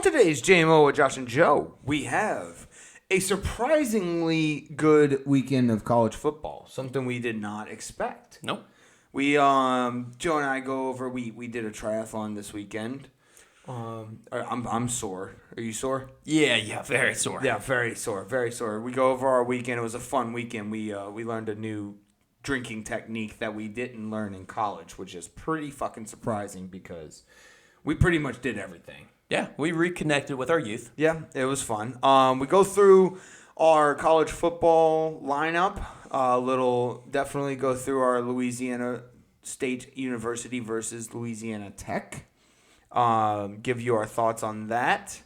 On today's JMO with Josh and Joe, we have a surprisingly good weekend of college football. Something we did not expect. Nope. We Joe and I go over. We did a triathlon this weekend. I'm sore. Are you sore? Yeah, very sore. Yeah, very sore. We go over our weekend. It was a fun weekend. We learned a new drinking technique that we didn't learn in college, which is pretty fucking surprising because we pretty much did everything. Yeah, we reconnected with our youth. Yeah, it was fun. We go through our college football lineup. Definitely go through our Louisiana State University versus Louisiana Tech. Give you our thoughts on that.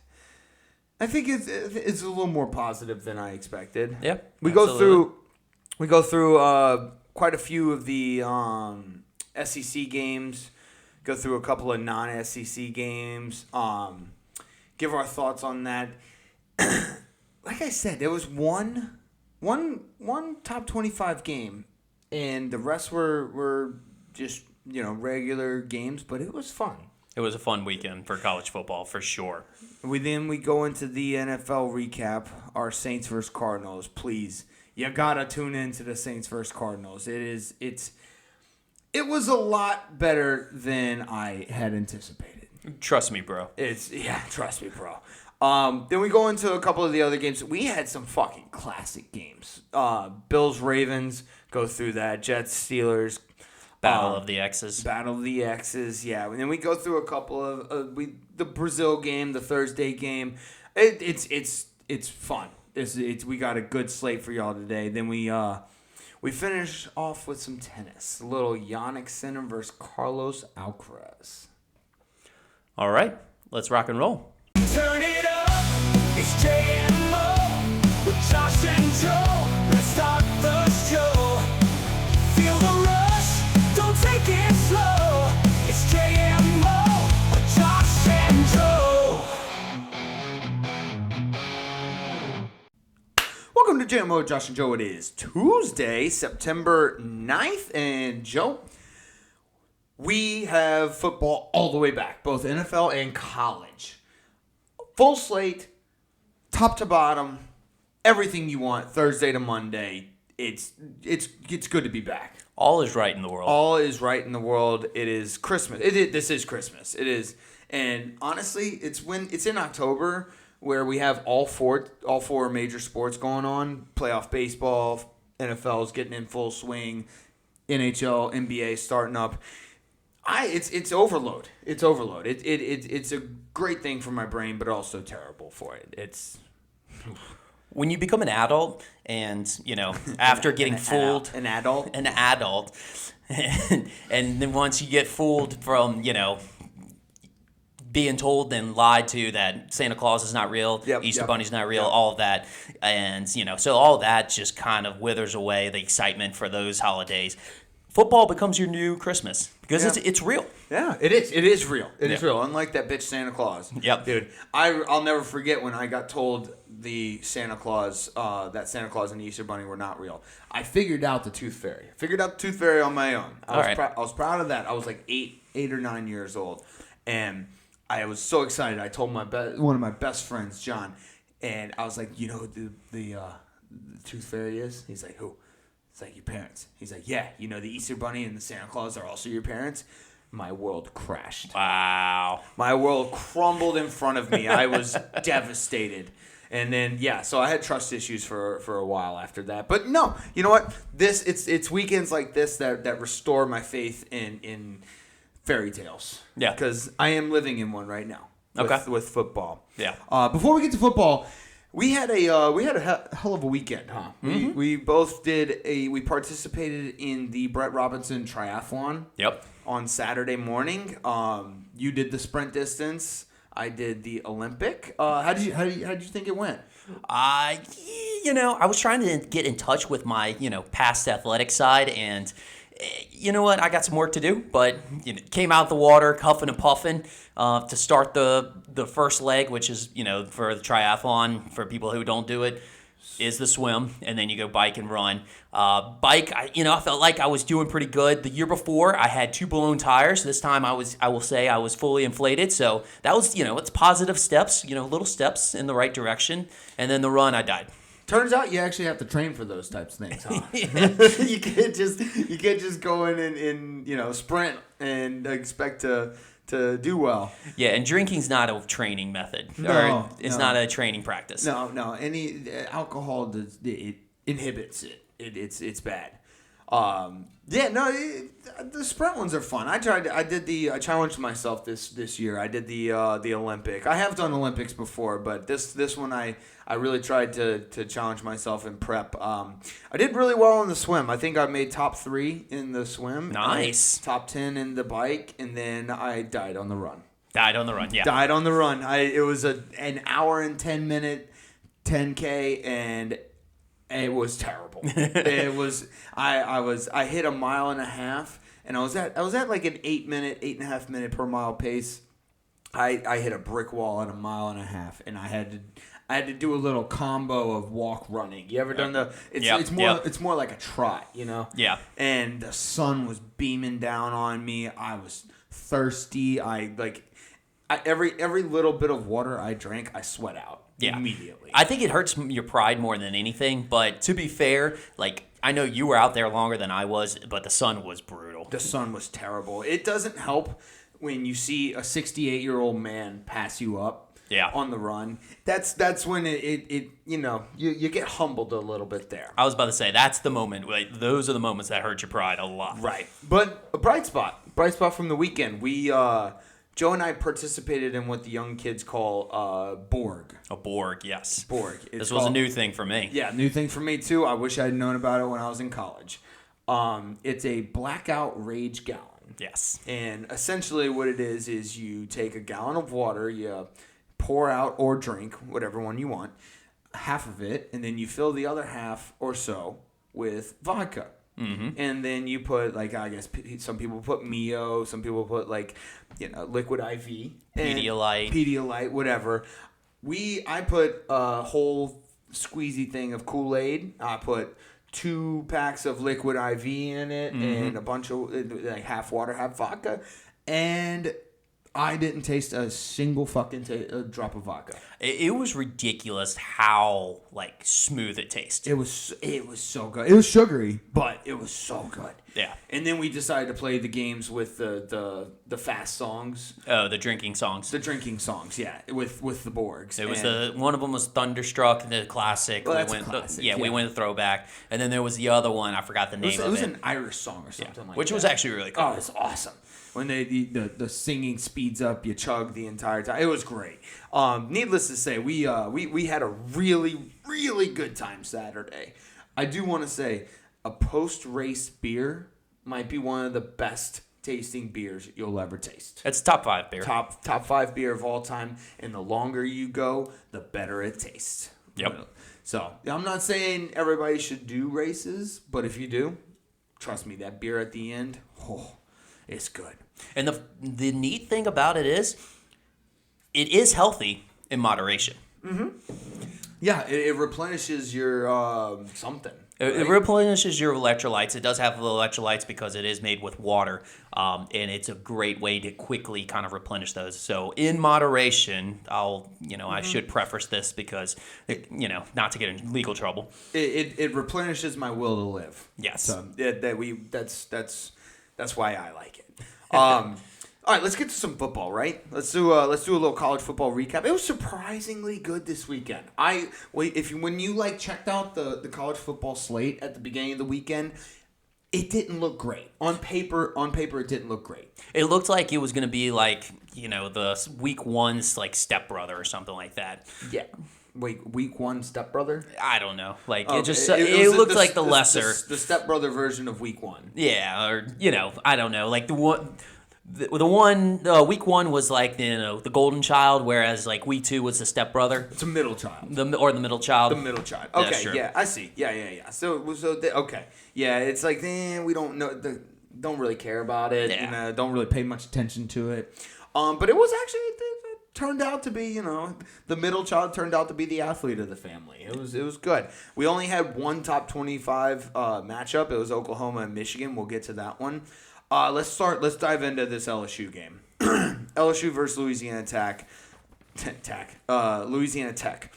I think it's a little more positive than I expected. Yeah, we go through quite a few of the SEC games. Go through a couple of non-SEC games. Give our thoughts on that. Like I said, there was one top 25 game, and the rest were just regular games. But it was fun. It was a fun weekend for college football, for sure. We go into the NFL recap. Our Saints versus Cardinals. Please, you gotta tune into the Saints versus Cardinals. It was a lot better than I had anticipated. Trust me, bro. Trust me, bro. Then we go into a couple of the other games. We had some fucking classic games. Bills Ravens, go through that. Jets Steelers. Battle of the X's. Yeah. And then we go through a couple of the Brazil game, the Thursday game. It's fun. We got a good slate for y'all today. Then we finish off with some tennis. A little Jannik Sinner versus Carlos Alcaraz. All right, let's rock and roll. Turn it up, it's JMO with Josh and Joe. Let's start the show. Feel the rush, don't take it slow. It's JMO with Josh and Joe. Welcome to JMO with Josh and Joe. It is Tuesday, September 9th, and Joe, we have football all the way back, both NFL and college. Full slate, top to bottom, everything you want, Thursday to Monday. It's good to be back. All is right in the world. All is right in the world. It is Christmas. This is Christmas. It is, and honestly, it's in October where we have all four major sports going on. Playoff baseball, NFL's getting in full swing, NHL, NBA starting up. It's overload. It's overload. It's a great thing for my brain, but also terrible for it. It's when you become an adult, and after getting fooled, an adult, and then once you get fooled from being told and lied to that Santa Claus is not real, Easter Bunny's not real, all of that, and so all of that just kind of withers away the excitement for those holidays. Football becomes your new Christmas because it's real. Yeah, it is. It is real. It is real. Unlike that bitch Santa Claus. Yep, dude. I'll never forget when I got told that Santa Claus and the Easter Bunny were not real. I figured out the Tooth Fairy. On my own. I was proud of that. I was like 8 or 9 years old, and I was so excited. I told one of my best friends, John, and I was like, who the Tooth Fairy is? He's like, who? It's like, your parents. He's like, yeah, the Easter Bunny and the Santa Claus are also your parents? My world crashed. Wow. My world crumbled in front of me. I was devastated. And then, so I had trust issues for a while after that. But no, you know what? It's weekends like this that restore my faith in fairy tales. Yeah. Because I am living in one right now with football. Yeah. Before we get to football, we had a hell of a weekend, huh? Mm-hmm. We both we participated in the Brett Robinson triathlon. Yep. On Saturday morning. You did the sprint distance. I did the Olympic. How did you think it went? I was trying to get in touch with my past athletic side, and you know what? I got some work to do, but came out the water huffing and puffing to start the first leg, which is for the triathlon for people who don't do it. is the swim, and then you go bike and run. Bike, I felt like I was doing pretty good. The year before, I had 2 balloon tires. This time, I will say I was fully inflated. So that was, it's positive steps, little steps in the right direction. And then the run, I died. Turns out you actually have to train for those types of things, huh? you can't just go in and sprint and expect to do well. Yeah, and drinking's not a training method. It's not a training practice. No. Any alcohol it inhibits it. It's bad. The sprint ones are fun. I challenged myself this year. I did the Olympic. I have done Olympics before, but this one I really tried to challenge myself in prep. I did really well in the swim. I think I made top 3 in the swim. Nice. Top 10 in the bike, and then I died on the run. Died on the run, yeah. Died on the run. It was an hour and 10 minute 10K, and it was terrible. It was I hit a mile and a half, and I was at like an 8.5 minute per mile pace. I hit a brick wall at a mile and a half, and I had to do a little combo of walk running. You ever done the? It's more like a trot, Yeah. And the sun was beaming down on me. I was thirsty. Every little bit of water I drank, I sweat out. Yeah. Immediately. I think it hurts your pride more than anything, but to be fair, I know you were out there longer than I was, but the sun was brutal. The sun was terrible. It doesn't help when you see a 68-year-old man pass you up on the run. That's when you get humbled a little bit there. I was about to say, that's the moment. Those are the moments that hurt your pride a lot. Right. But a bright spot from the weekend. We Joe and I participated in what the young kids call Borg. A Borg, yes. Borg. This was a new thing for me. Yeah, new thing for me too. I wish I had known about it when I was in college. It's a blackout rage gallon. Yes. And essentially what it is you take a gallon of water, you pour out or drink, whatever one you want, half of it, and then you fill the other half or so with vodka. Mm-hmm. And then you put, I guess some people put Mio, some people put liquid IV, Pedialyte, whatever. I put a whole squeezy thing of Kool-Aid. I put 2 packs of liquid IV in it, and a bunch of half water, half vodka, and I didn't taste a single fucking drop of vodka. It was ridiculous how smooth it tasted. It was so good. It was sugary, but it was so good. Yeah. And then we decided to play the games with the fast songs. Oh, the drinking songs. The drinking songs, yeah, with the Borgs. It was one of them was Thunderstruck, the classic. Well, that's a classic. We went a throwback, and then there was the other one. I forgot the name of it. It was an Irish song or something like which that. was actually really cool. Oh, it's awesome. When the singing speeds up, you chug the entire time. It was great. Needless to say, we had a really, really good time Saturday. I do want to say a post-race beer might be one of the best tasting beers you'll ever taste. It's top 5 beer. Top 5 beer of all time, and the longer you go, the better it tastes. Yep. So I'm not saying everybody should do races, but if you do, trust me, that beer at the end, it's good. And the neat thing about it is healthy in moderation. Mm-hmm. Yeah, it replenishes your something. It replenishes your electrolytes. It does have electrolytes because it is made with water, and it's a great way to quickly kind of replenish those. So in moderation, I should preface this because, not to get in legal trouble. It replenishes my will to live. Yes. So that's why I like it. All right, let's get to some football, right? Let's do a little college football recap. It was surprisingly good this weekend. When you checked out the college football slate at the beginning of the weekend, it didn't look great. On paper it didn't look great. It looked like it was going to be the week 1's stepbrother or something like that. Yeah. Wait, week 1 stepbrother? I don't know. It looked like the lesser, the stepbrother version of week 1. Yeah, or I don't know. Week 1 was the golden child, whereas week 2 was the stepbrother. It's a middle child. The middle child. The middle child. Okay, yeah, I see. Yeah. Okay, yeah, it's we don't know, don't really care about it. Yeah. Don't really pay much attention to it. But it was actually turned out to be, the middle child turned out to be the athlete of the family. It was good. We only had one top 25 matchup. It was Oklahoma and Michigan. We'll get to that one. Let's dive into this LSU game. LSU versus Louisiana Tech. Louisiana Tech.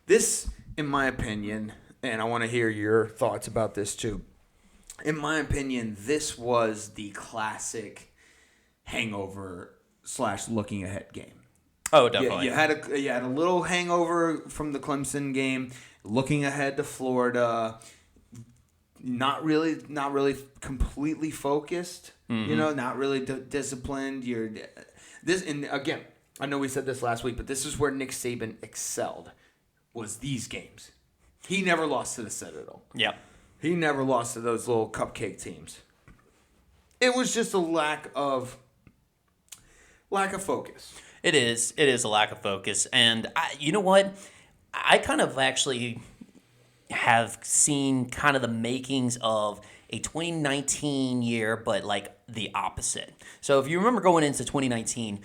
This, in my opinion, and I want to hear your thoughts about this too. In my opinion, this was the classic hangover / looking ahead game. Oh, definitely. You had a little hangover from the Clemson game, looking ahead to Florida. Not really completely focused. Mm-hmm. Not really disciplined. And again, I know we said this last week, but this is where Nick Saban excelled. Was these games. He never lost to the Citadel. Yeah. He never lost to those little cupcake teams. It was just a lack of focus. It is a lack of focus. And you know what? I kind of actually have seen kind of the makings of a 2019 year, but like the opposite. So if you remember going into 2019,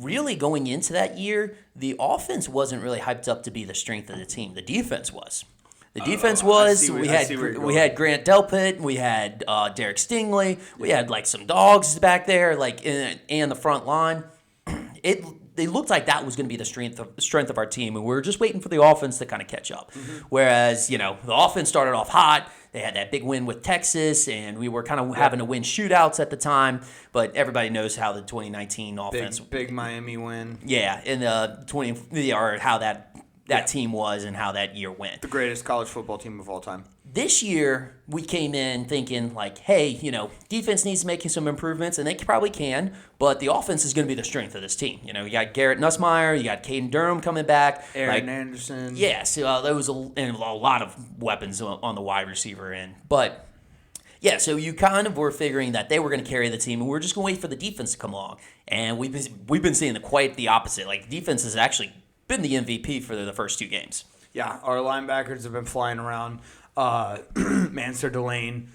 really going into that year, the offense wasn't really hyped up to be the strength of the team. The defense was. The defense was. We had Grant Delpit. We had Derek Stingley. We had like some dogs back there, like and the front line. They looked like that was going to be the strength of our team, and we were just waiting for the offense to kind of catch up. Mm-hmm. Whereas, the offense started off hot. They had that big win with Texas, and we were kind of having to win shootouts at the time. But everybody knows how the 2019 offense, big Miami win. Yeah, in the or how that team was and how that year went. The greatest college football team of all time. This year, we came in thinking like, hey, defense needs making some improvements, and they probably can, but the offense is going to be the strength of this team. You got Garrett Nussmeier, you got Caden Durham coming back. Aaron Anderson. Yes, there was a lot of weapons on the wide receiver end. But, yeah, so you kind of were figuring that they were going to carry the team, and we were just going to wait for the defense to come along. And we've been seeing quite the opposite. Like, defense has actually been the MVP for the first two games. Yeah, our linebackers have been flying around. Mansour Delane.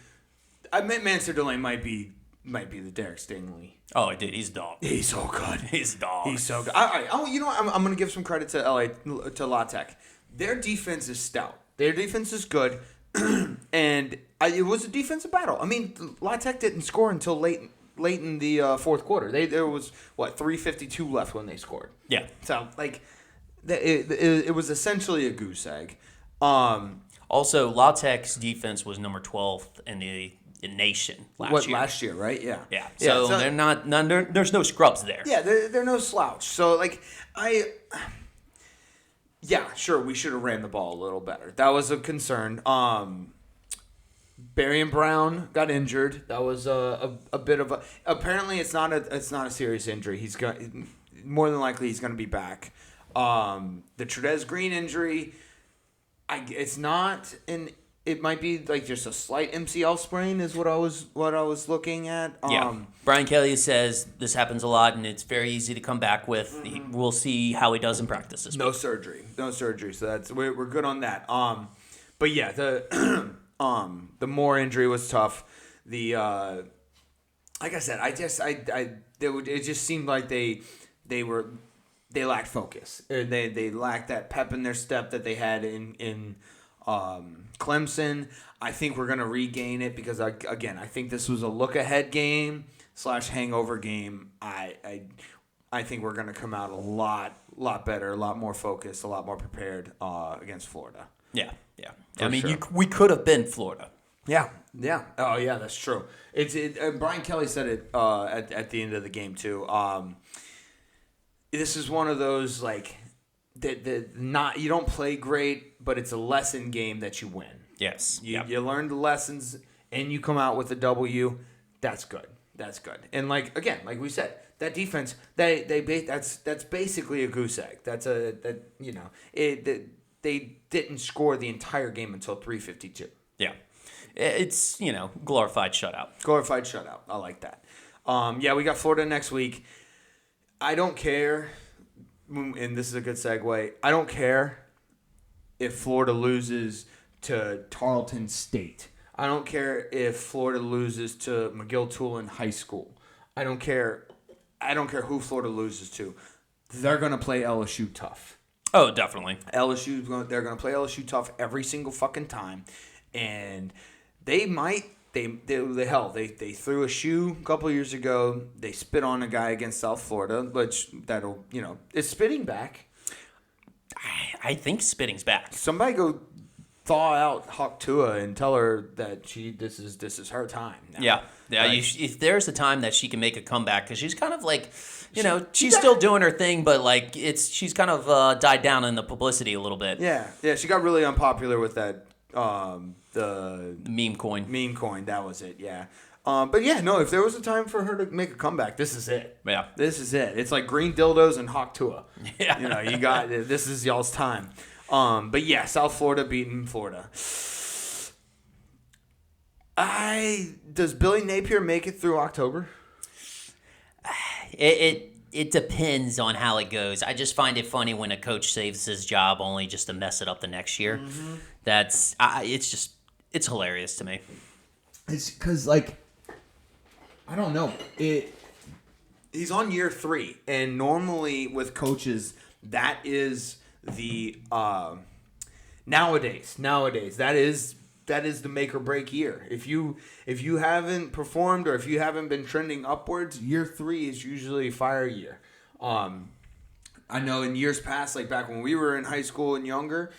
I meant Mansour Delane might be the Derek Stingley. Oh, dude, he's a dog. He's so good. He's a dog. He's so good. All right. Oh, you know what? I'm going to give some credit to La Tech. Their defense is stout. Their defense is good, and it was a defensive battle. I mean, La Tech didn't score until late in the fourth quarter. There was 3:52 left when they scored. Yeah. So it was essentially a goose egg. Also, La Tech's defense was number 12th in the nation last year. Last year, right? Yeah. Yeah. So they're not. There's no scrubs there. Yeah, they're no slouch. So sure, we should have ran the ball a little better. That was a concern. Barry Brown got injured. That was a bit of a. Apparently, it's not a serious injury. More than likely he's going to be back. The Trudez Green injury. It's not it might be like just a slight MCL sprain is what I was looking at. Yeah. Brian Kelly says this happens a lot and it's very easy to come back with. Mm-hmm. We'll see how he does in practice this week. No surgery. So we're good on that. But yeah, the Moore injury was tough. The like I said, it just seemed like they lacked focus. They lacked that pep in their step that they had in Clemson. I think we're going to regain it because, I think this was a look-ahead game / hangover game. I think we're going to come out a lot better, a lot more focused, a lot more prepared against Florida. Yeah. I mean, we could have been Florida. Yeah. Oh, yeah, that's true. Brian Kelly said it at the end of the game, too. This is one of those you don't play great, but it's a lesson game that you win. Yes. You learn the lessons and you come out with a W. That's good. And like we said, that defense that's basically a goose egg. They didn't score the entire game until 3:52. Yeah. It's glorified shutout. I like that. We got Florida next week. I don't care, and this is a good segue, I don't care if Florida loses to Tarleton State. I don't care if Florida loses to McGill-Tulane High School. I don't care who Florida loses to. they're going to play LSU tough. Oh, definitely. They're going to play LSU tough every single fucking time. And they might, they threw a shoe a couple years ago. They spit on a guy against South Florida, which is spitting back. I think spitting's back. Somebody go thaw out Hawk Tua and tell her that this is her time now. Yeah. If there's a time that she can make a comeback, because she's kind of like, she's still doing her thing, but like she's kind of died down in the publicity a little bit. Yeah. She got really unpopular with that the meme coin. Meme coin, that was it. Yeah. But yeah, no. If there was a time for her to make a comeback, this is it. Yeah. This is it. It's like green dildos and Hawk Tua. Yeah. You got this is y'all's time. But yeah, South Florida beating Florida. Does Billy Napier make it through October? It depends on how it goes. I just find it funny when a coach saves his job only just to mess it up the next year. Mm-hmm. It's hilarious to me. It's because I don't know. He's on year 3, and normally with coaches, that is the nowadays that is the make or break year. If you haven't performed or if you haven't been trending upwards, year 3 is usually fire year. I know in years past, like back when we were in high school and younger,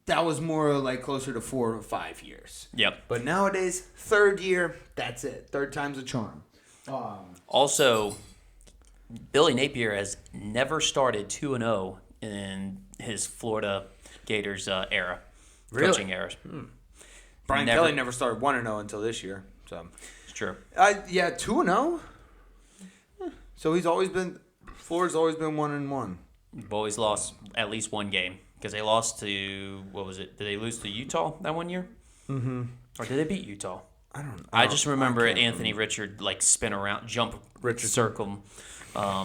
that was more like closer to 4 or 5 years. Yep. But nowadays, 3rd year, that's it. 3rd time's a charm. Also, Billy Napier has never started 2-0 in his Florida Gators era. Really? Coaching era. Brian Kelly never started 1-0 until this year. So it's true. 2-0. So Florida's always been 1-1. We've always lost at least one game because they lost to, what was it? Did they lose to Utah that one year? Mm-hmm. Or did they beat Utah? I don't know. I just remember Anthony Richard spin around, circle,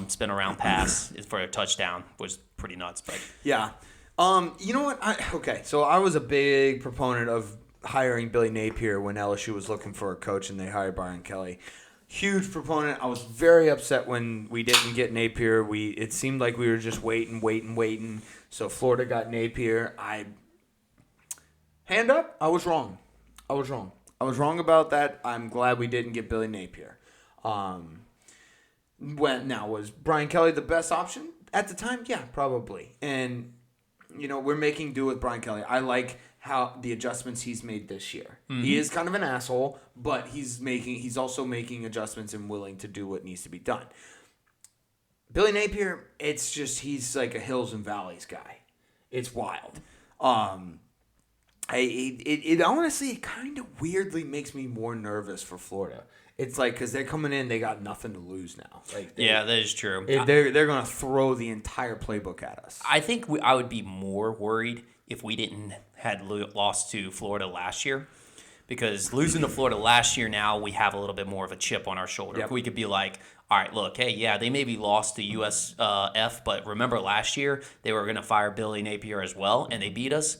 spin around pass for a touchdown was pretty nuts. But yeah. You know what? So I was a big proponent of hiring Billy Napier when LSU was looking for a coach and they hired Brian Kelly. Huge proponent. I was very upset when we didn't get Napier. It seemed like we were just waiting. So Florida got Napier. Hand up, I was wrong. I was wrong about that. I'm glad we didn't get Billy Napier. Was Brian Kelly the best option at the time? Yeah, probably. And we're making do with Brian Kelly. I like how the adjustments he's made this year. Mm-hmm. He is kind of an asshole, but he's also making adjustments and willing to do what needs to be done. Billy Napier, it's just he's like a hills and valleys guy. It's wild. It honestly kind of weirdly makes me more nervous for Florida. It's like because they're coming in, they got nothing to lose now. That is true. They're going to throw the entire playbook at us. I think I would be more worried if we had lost to Florida last year, because losing to Florida last year, now we have a little bit more of a chip on our shoulder. Yep. We could be like, all right, look, hey, yeah, they maybe lost to USF, but remember last year they were going to fire Billy Napier as well, and they beat us.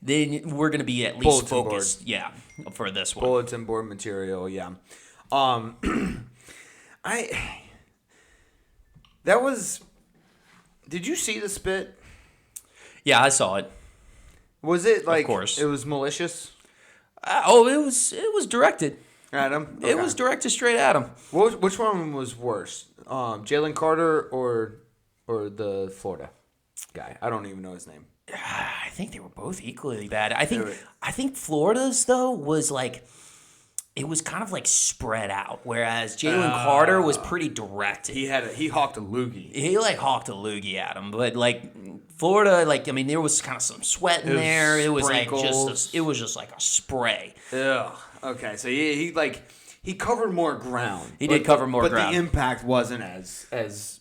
Then we're going to be at least focused, for this one. Bulletin board material, yeah. Did you see the spit? Yeah, I saw it. Was it of course. It was malicious? It was directed at him. Okay. It was directed straight at him. Which one was worse, Jalen Carter or the Florida guy? I don't even know his name. I think they were both equally bad. I think Florida's though was it was kind of spread out, whereas Jalen Carter was pretty directed. He hawked a loogie. He hawked a loogie at him, but Florida, there was kind of some sweat in there. It was just like a spray. Ugh. Okay, so he covered more ground. He did cover more ground, but the impact wasn't as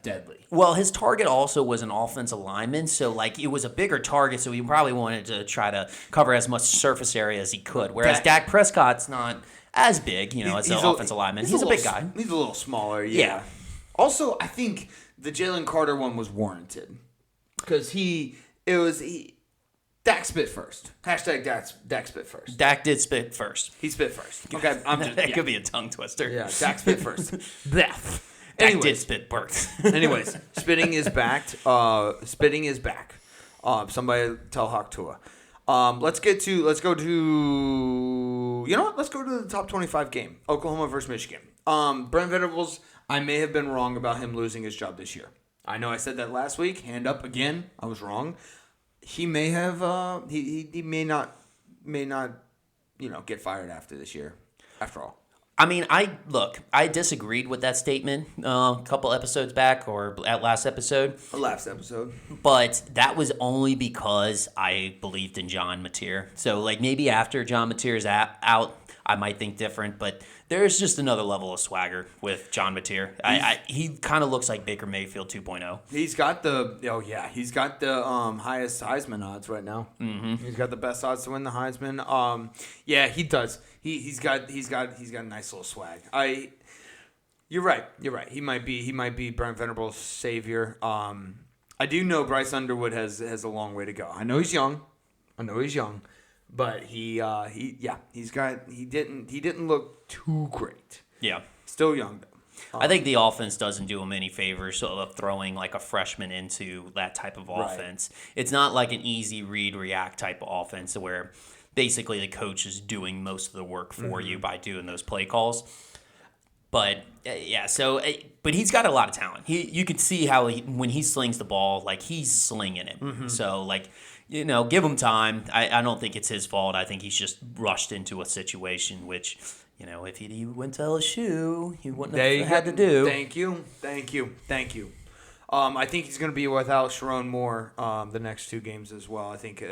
deadly. Well, his target also was an offensive lineman, so it was a bigger target, so he probably wanted to try to cover as much surface area as he could. Whereas Dak Prescott's not as big, as an offensive lineman. He's a big guy. He's a little smaller, yeah. Also, I think the Jalen Carter one was warranted because Dak spit first. Hashtag Dak spit first. Dak did spit first. He spit first. Okay, that could be a tongue twister. Yeah, Dak spit first. Death. That did spit burnt. Anyways, spitting is back. Spitting is back. Somebody tell Hawk Tua. Let's go to the top 25 game. Oklahoma versus Michigan. Brent Venables, I may have been wrong about him losing his job this year. I know I said that last week. Hand up again. I was wrong. He may have he may not get fired after this year. After all. I mean, I disagreed with that statement a couple episodes back or at last episode. But that was only because I believed in John Mateer. So, maybe after John Mateer is out, I might think different. But there's just another level of swagger with John Mateer. He kind of looks like Baker Mayfield 2.0. He's got the highest Heisman odds right now. Mm-hmm. He's got the best odds to win the Heisman. Yeah, he does. He's got a nice little swag. You're right. He might be Brent Venables' savior. I do know Bryce Underwood has a long way to go. I know he's young, but he didn't look too great. Yeah, still young though. I think the offense doesn't do him any favors of throwing a freshman into that type of offense. Right. It's not like an easy read react type of offense where basically the coach is doing most of the work for you by doing those play calls. But but he's got a lot of talent. You can see how when he slings the ball, he's slinging it. Mm-hmm. So give him time. I don't think it's his fault. I think he's just rushed into a situation which, if he went to LSU, he wouldn't have had to do. Thank you. I think he's going to be without Sharon Moore the next 2 games as well. I think,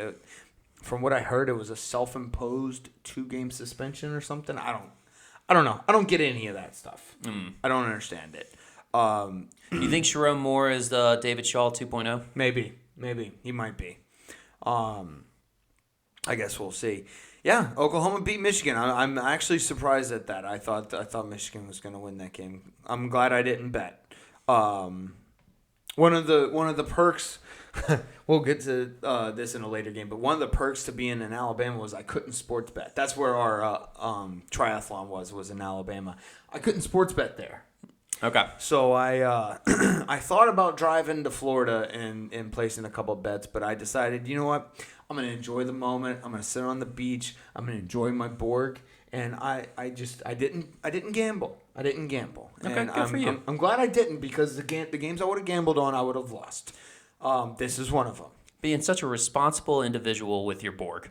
from what I heard, it was a self-imposed 2-game suspension or something. I don't know. I don't get any of that stuff. I don't understand it. You think Sharon Moore is the David Shaw 2.0? Maybe. He might be. I guess we'll see. Yeah, Oklahoma beat Michigan. I'm actually surprised at that. I thought Michigan was going to win that game. I'm glad I didn't bet. One of the perks. We'll get to this in a later game, but one of the perks to being in Alabama was I couldn't sports bet. That's where our triathlon was in Alabama. I couldn't sports bet there. Okay. So I I thought about driving to Florida and placing a couple of bets, but I decided, you know what? I'm going to enjoy the moment. I'm going to sit on the beach. I'm going to enjoy my Borg, and I didn't gamble. Okay, and good for you. I'm glad I didn't because the games I would have gambled on, I would have lost. This is one of them. Being such a responsible individual with your Borg.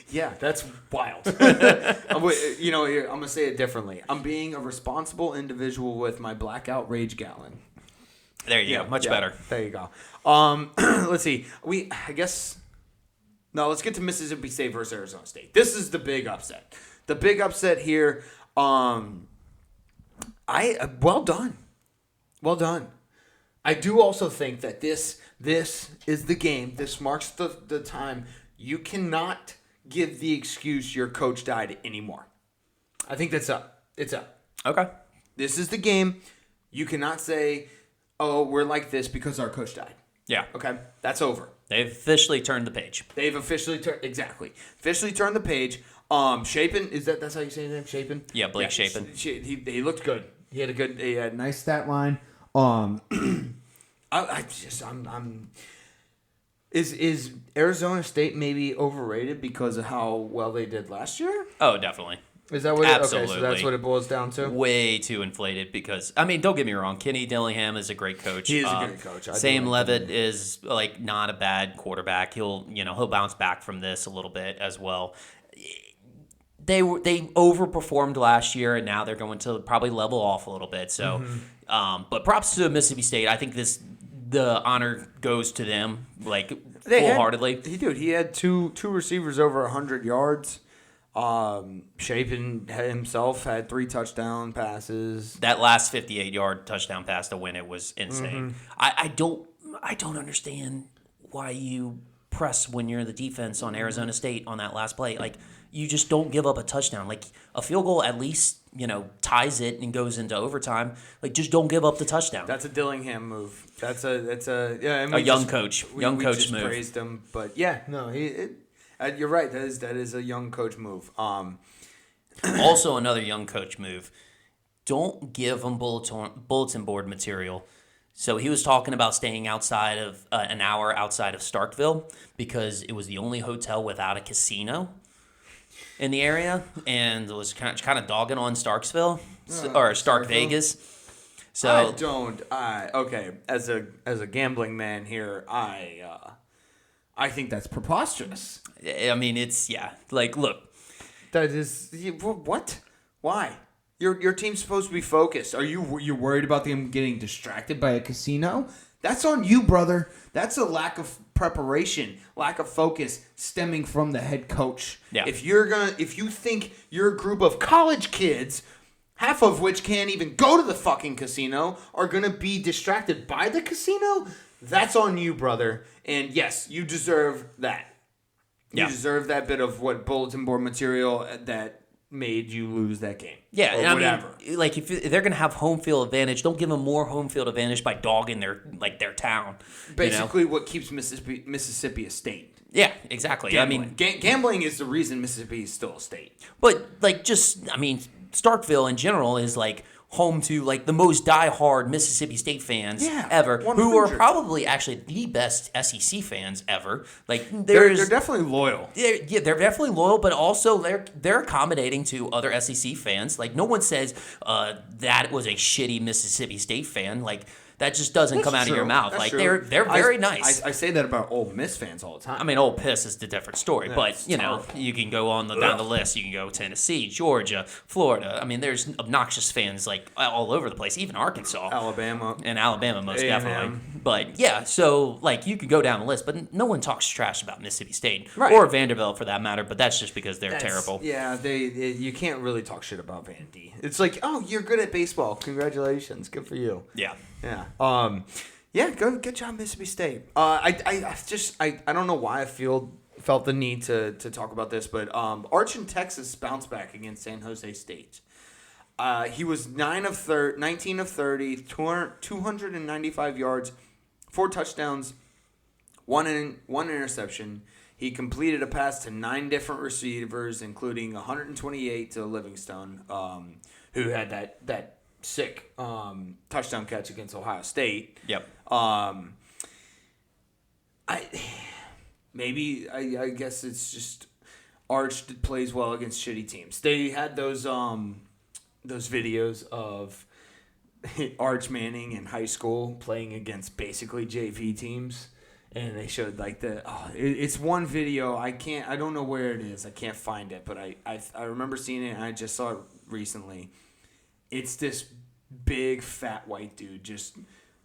Yeah, that's wild. I'm going to say it differently. I'm being a responsible individual with my blackout rage gallon. There you go. Much better. There you go. Let's see. Let's get to Mississippi State versus Arizona State. This is the big upset. The big upset here. Well done. I do also think that this is the game. This marks the time. You cannot give the excuse your coach died anymore. I think that's up. It's up. Okay. This is the game. You cannot say, oh, we're like this because our coach died. Yeah. Okay? That's over. They've officially turned the page. Officially turned the page. Shapen, that's how you say his name? Shapen? Yeah, Blake Shapen. He looked good. He had a nice stat line. Is Arizona State maybe overrated because of how well they did last year? Oh, definitely. Is that what Absolutely. Okay, so that's what it boils down to? Way too inflated because, don't get me wrong, Kenny Dillingham is a great coach. He is a great coach. Sam Levitt is not a bad quarterback. He'll bounce back from this a little bit as well. They overperformed last year, and now they're going to probably level off a little bit. So, but props to Mississippi State. I think the honor goes to them wholeheartedly. He had two receivers over 100 yards. Shapen himself had 3 touchdown passes. That last 58-yard touchdown pass to win it was insane. I don't understand why you press when you're the defense on Arizona State on that last play. You just don't give up a touchdown. A field goal at least, ties it and goes into overtime. Just don't give up the touchdown. That's a Dillingham move. That's a young coach. Young coach move. Praised him, but you're right. That is a young coach move. Also, another young coach move. don't give them bulletin board material. So he was talking about staying outside of an hour outside of Starkville because it was the only hotel without a casino in the area, and was kind of dogging on Starksville or Stark Vegas. So okay, as a gambling man here, I think that's preposterous. I mean, look. That is what? Why? Your team's supposed to be focused. You're worried about them getting distracted by a casino? That's on you, brother. That's a lack of preparation, lack of focus stemming from the head coach. Yeah. If you think your group of college kids, half of which can't even go to the fucking casino, are gonna be distracted by the casino, that's on you, brother. And yes, you deserve that. You deserve that bit of bulletin board material that made you lose that game. Yeah, or whatever. I mean, like if they're gonna have home field advantage, don't give them more home field advantage by dogging their town. Basically, what keeps Mississippi a state. Yeah, exactly. Gambling. I mean, gambling is the reason Mississippi is still a state. But Starkville in general is like home to like the most diehard Mississippi State fans ever, 100. who are probably actually the best SEC fans ever. Like they're definitely loyal. Yeah, they're definitely loyal, but also they're accommodating to other SEC fans. Like no one says that was a shitty Mississippi State fan. Like that just doesn't come out of your mouth. That's like true. they're very nice. I say that about Ole Miss fans all the time. I mean, Ole Miss is a different story, but you can go down the list. You can go Tennessee, Georgia, Florida. I mean, there's obnoxious fans like all over the place, even Arkansas, Alabama most A&M. definitely. But yeah, so like you could go down the list, but no one talks trash about Mississippi State or Vanderbilt for that matter. But that's just because they're terrible. Yeah, you can't really talk shit about Vandy. It's like, oh, you're good at baseball. Congratulations, good for you. Yeah. Yeah. Good job, Mississippi State. I don't know why I felt the need to talk about this, but Arch in Texas bounced back against San Jose State. He was 19 of 30, 295 yards, 4 touchdowns, one interception. He completed a pass to 9 different receivers, including 128 to Livingstone, who had that sick touchdown catch against Ohio State. Yep. I guess it's just Arch plays well against shitty teams. They had those videos of Arch Manning in high school playing against basically JV teams, and they showed like it's one video. I don't know where it is. I can't find it, but I remember seeing it, and I just saw it recently. It's this big fat white dude just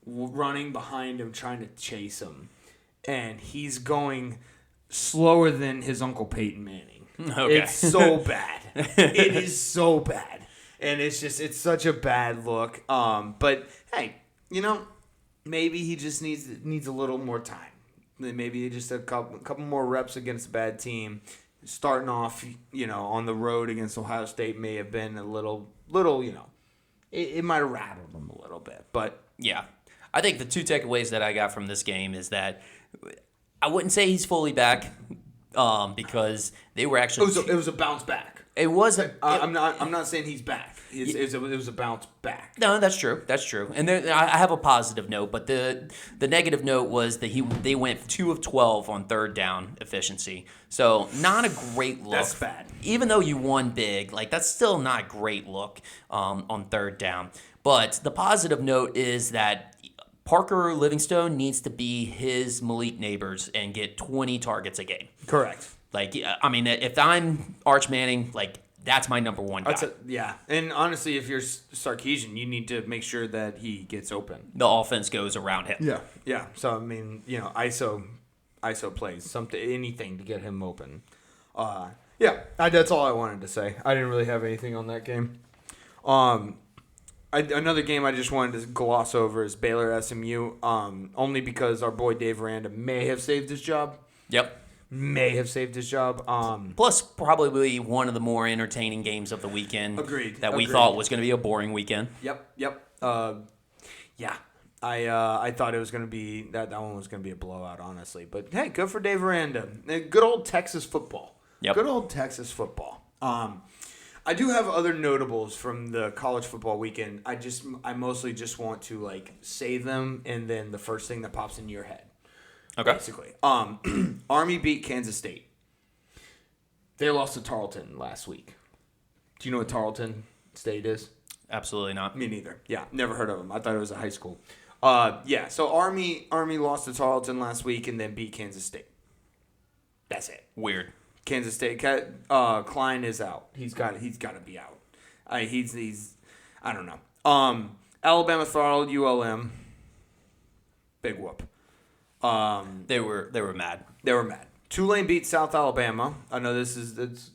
running behind him trying to chase him, and he's going slower than his Uncle Peyton Manning. Okay. It's so bad. It is so bad, and it's such a bad look. But hey, maybe he just needs a little more time. Maybe just a couple more reps against a bad team. Starting off, on the road against Ohio State may have been a little. It might have rattled him a little bit, but yeah. I think the 2 takeaways that I got from this game is that I wouldn't say he's fully back because they were actually. It was a bounce back. It wasn't. I'm not saying he's back. It was a bounce back. No, that's true. That's true. And I have a positive note, but the negative note was that they went 2 of 12 on third down efficiency. So not a great look. That's bad. Even though you won big, like that's still not a great look on third down. But the positive note is that Parker Livingstone needs to be his Malik Neighbors and get 20 targets a game. Correct. Like, I mean, if I'm Arch Manning, like, that's my number one guy. Yeah. And honestly, if you're Sarkisian, you need to make sure that he gets open. The offense goes around him. Yeah. Yeah. So, I mean, ISO plays, anything to get him open. That's all I wanted to say. I didn't really have anything on that game. Another game I just wanted to gloss over is Baylor SMU, only because our boy Dave Aranda may have saved his job. Yep. Plus, probably one of the more entertaining games of the weekend. Agreed. That we thought was going to be a boring weekend. Yep. I thought it was going to be that one was going to be a blowout, honestly. But hey, good for Dave Aranda. Good old Texas football. Yep. Good old Texas football. I do have other notables from the college football weekend. I mostly just want to like say them and then the first thing that pops into your head. Okay. Basically. Army beat Kansas State. They lost to Tarleton last week. Do you know what Tarleton State is? Absolutely not. Me neither. Yeah, never heard of them. I thought it was a high school. So Army lost to Tarleton last week and then beat Kansas State. That's it. Weird. Kansas State. Klein is out. He's got to be out. He's I don't know. Alabama throttled ULM. Big whoop. They were mad. They were mad. Tulane beat South Alabama. I know it's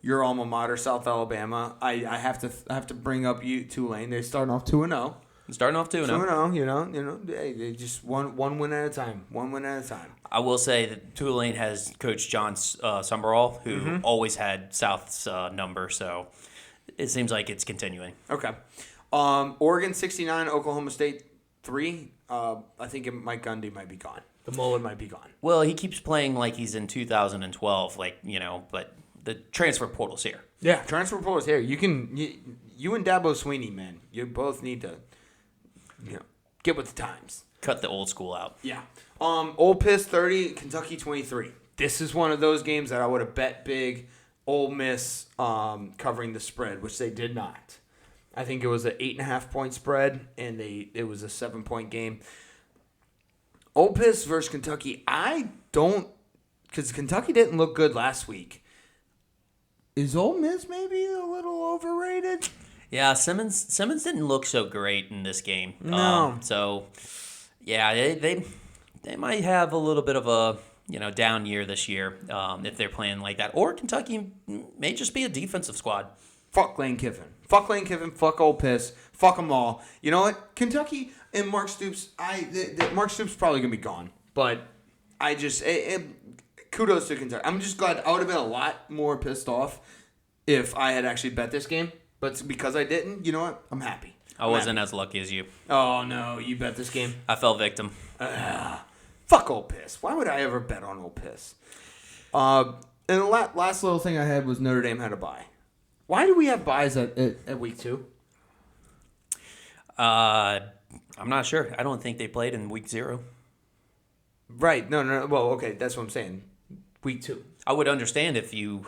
your alma mater, South Alabama. I have to bring up Tulane. They're starting off 2-0. Starting off 2-0. 2-0. You know, they just one win at a time. One win at a time. I will say that Tulane has Coach John Summerall, who always had South's number, so it seems like it's continuing. Okay. Oregon 69, Oklahoma State 3. I think Mike Gundy might be gone. The mullet might be gone. Well, he keeps playing like he's in 2012, but the transfer portal's here. Yeah, transfer portal's here. You and Dabo Sweeney, man, you both need to, get with the times. Cut the old school out. Yeah. Ole Miss 30, Kentucky 23. This is one of those games that I would have bet big. Ole Miss covering the spread, which they did not. I think it was an 8.5 point spread, and it was a 7-point game. Ole Miss versus Kentucky. Because Kentucky didn't look good last week. Is Ole Miss maybe a little overrated? Yeah, Simmons didn't look so great in this game. No. They might have a little bit of a down year this year if they're playing like that. Or Kentucky may just be a defensive squad. Fuck Lane Kiffin. Fuck Lane Kiffin. Fuck Ole Miss. Fuck them all. You know what? Kentucky and Mark Stoops. Mark Stoops probably gonna be gone. But kudos to Kentucky. I'm just glad. I would have been a lot more pissed off if I had actually bet this game. But because I didn't, you know what? I'm happy. I wasn't as lucky as you. Oh no, you bet this game. I fell victim. Fuck Ole Miss. Why would I ever bet on Ole Miss? And the last little thing I had was Notre Dame had a bye. Why do we have buys at week 2? I'm not sure. I don't think they played in week 0. Right. No. Well, okay. That's what I'm saying. Week 2. I would understand if you